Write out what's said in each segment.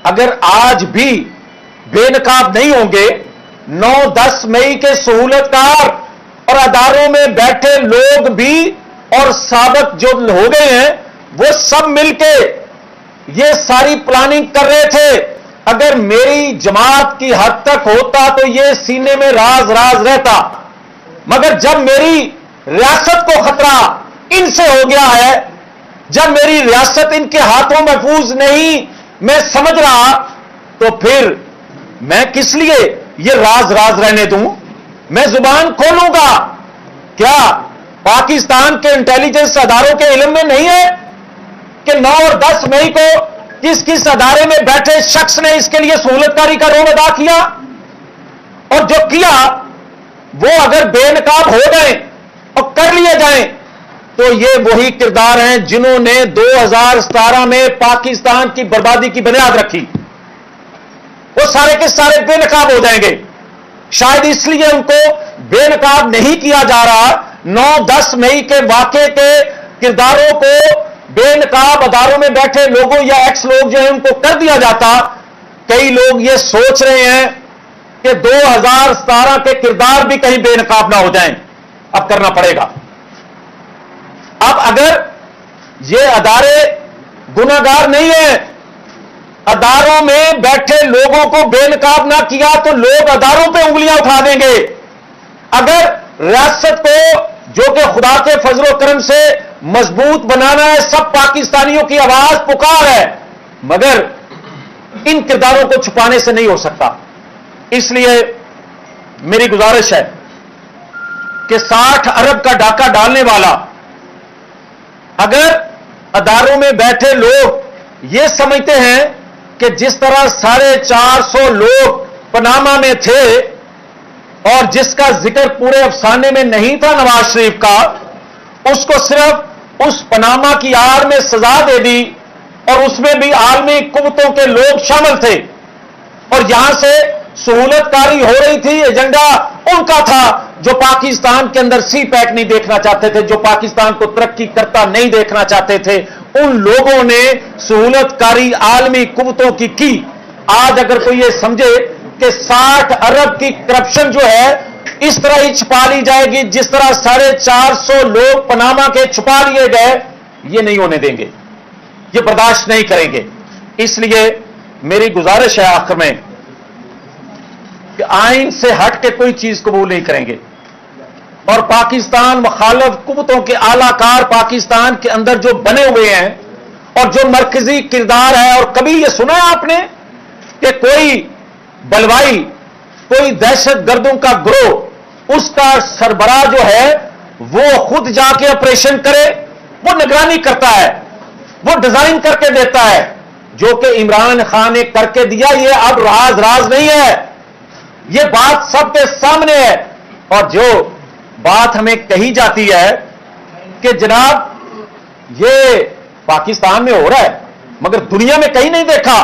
اگر آج بھی بے نقاب نہیں ہوں گے، 9-10 مئی کے سہولت کار اور اداروں میں بیٹھے لوگ بھی اور سابق جو ہو گئے ہیں وہ سب مل کے یہ ساری پلاننگ کر رہے تھے. اگر میری جماعت کی حد تک ہوتا تو یہ سینے میں راز رہتا، مگر جب میری ریاست کو خطرہ ان سے ہو گیا ہے، جب میری ریاست ان کے ہاتھوں محفوظ نہیں میں سمجھ رہا، تو پھر میں کس لیے یہ راز رہنے دوں؟ میں زبان کھولوں گا. کیا پاکستان کے انٹیلیجنس اداروں کے علم میں نہیں ہے کہ 9 اور 10 مئی کو کس ادارے میں بیٹھے شخص نے اس کے لیے سہولت کاری کا رول ادا کیا؟ اور جو کیا وہ اگر بے نقاب ہو گئے اور کر لیے جائیں تو یہ وہی کردار ہیں جنہوں نے 2017 میں پاکستان کی بربادی کی بنیاد رکھی. وہ سارے کے سارے بے نقاب ہو جائیں گے. شاید اس لیے ان کو بے نقاب نہیں کیا جا رہا. 9-10 مئی کے واقعے کے کرداروں کو بے نقاب اداروں میں بیٹھے لوگوں یا ایکس لوگ جو ہیں ان کو کر دیا جاتا. کئی لوگ یہ سوچ رہے ہیں کہ 2017 کے کردار بھی کہیں بے نقاب نہ ہو جائیں. اب کرنا پڑے گا. اب اگر یہ ادارے گناہگار نہیں ہیں، اداروں میں بیٹھے لوگوں کو بے نقاب نہ کیا تو لوگ اداروں پہ انگلیاں اٹھا دیں گے. اگر ریاست کو جو کہ خدا کے فضل و کرم سے مضبوط بنانا ہے، سب پاکستانیوں کی آواز پکار ہے، مگر ان کرداروں کو چھپانے سے نہیں ہو سکتا. اس لیے میری گزارش ہے کہ 60 ارب کا ڈاکہ ڈالنے والا اگر اداروں میں بیٹھے لوگ یہ سمجھتے ہیں کہ جس طرح 450 لوگ پاناما میں تھے اور جس کا ذکر پورے افسانے میں نہیں تھا نواز شریف کا، اس کو صرف اس پاناما کی آڑ میں سزا دے دی اور اس میں بھی عالمی قوتوں کے لوگ شامل تھے اور یہاں سے سہولت کاری ہو رہی تھی. ایجنڈا ان کا تھا جو پاکستان کے اندر سی پیک نہیں دیکھنا چاہتے تھے، جو پاکستان کو ترقی کرتا نہیں دیکھنا چاہتے تھے. ان لوگوں نے سہولت کاری عالمی قوتوں کی. آج اگر کوئی یہ سمجھے کہ 60 ارب کی کرپشن جو ہے اس طرح ہی چھپا لی جائے گی جس طرح 450 لوگ پاناما کے چھپا لیے گئے، یہ نہیں ہونے دیں گے، یہ برداشت نہیں کریں گے. اس لیے میری گزارش ہے آخر میں کہ آئین سے ہٹ کے کوئی چیز قبول نہیں کریں گے اور پاکستان مخالف قوتوں کے اعلی کار پاکستان کے اندر جو بنے ہوئے ہیں اور جو مرکزی کردار ہے. اور کبھی یہ سنا ہے آپ نے کہ کوئی بلوائی، کوئی دہشت گردوں کا گروہ، اس کا سربراہ جو ہے وہ خود جا کے آپریشن کرے؟ وہ نگرانی کرتا ہے، وہ ڈیزائن کر کے دیتا ہے، جو کہ عمران خان نے کر کے دیا. یہ اب راز نہیں ہے، یہ بات سب کے سامنے ہے. اور جو بات ہمیں کہی جاتی ہے کہ جناب یہ پاکستان میں ہو رہا ہے مگر دنیا میں کہیں نہیں دیکھا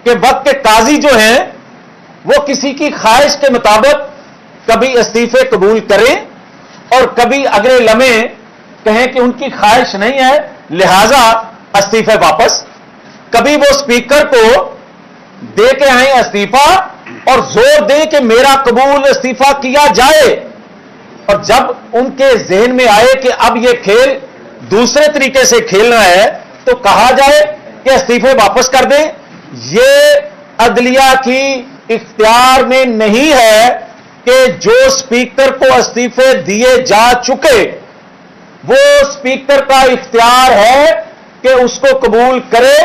کہ وقت کے قاضی جو ہیں وہ کسی کی خواہش کے مطابق کبھی استعفے قبول کریں اور کبھی اگلے لمحے کہیں کہ ان کی خواہش نہیں ہے لہذا استعفے واپس. کبھی وہ اسپیکر کو دے کے آئیں استعفا اور زور دیں کہ میرا قبول استعفا کیا جائے، اور جب ان کے ذہن میں آئے کہ اب یہ کھیل دوسرے طریقے سے کھیلنا ہے تو کہا جائے کہ استعفے واپس کر دیں. یہ عدلیہ کی اختیار میں نہیں ہے کہ جو اسپیکر کو استعفے دیے جا چکے وہ اسپیکر کا اختیار ہے کہ اس کو قبول کرے.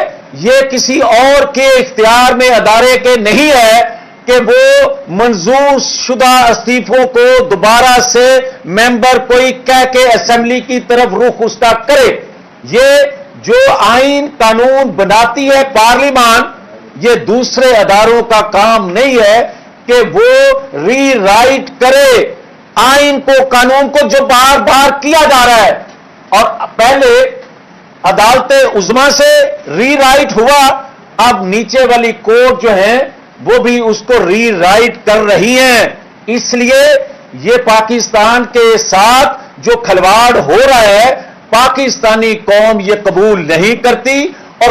یہ کسی اور کے اختیار میں ادارے کے نہیں ہے کہ وہ منظور شدہ استعفوں کو دوبارہ سے ممبر کوئی کہہ کے اسمبلی کی طرف رخ اس کا کرے. یہ جو آئین قانون بناتی ہے پارلیمان، یہ دوسرے اداروں کا کام نہیں ہے کہ وہ ری رائٹ کرے آئین کو، قانون کو جو بار بار کیا جا رہا ہے. اور پہلے عدالت عظمیٰ سے ری رائٹ ہوا، اب نیچے والی کورٹ جو ہیں وہ بھی اس کو ری رائٹ کر رہی ہیں. اس لیے یہ پاکستان کے ساتھ جو کھلواڑ ہو رہا ہے پاکستانی قوم یہ قبول نہیں کرتی. اور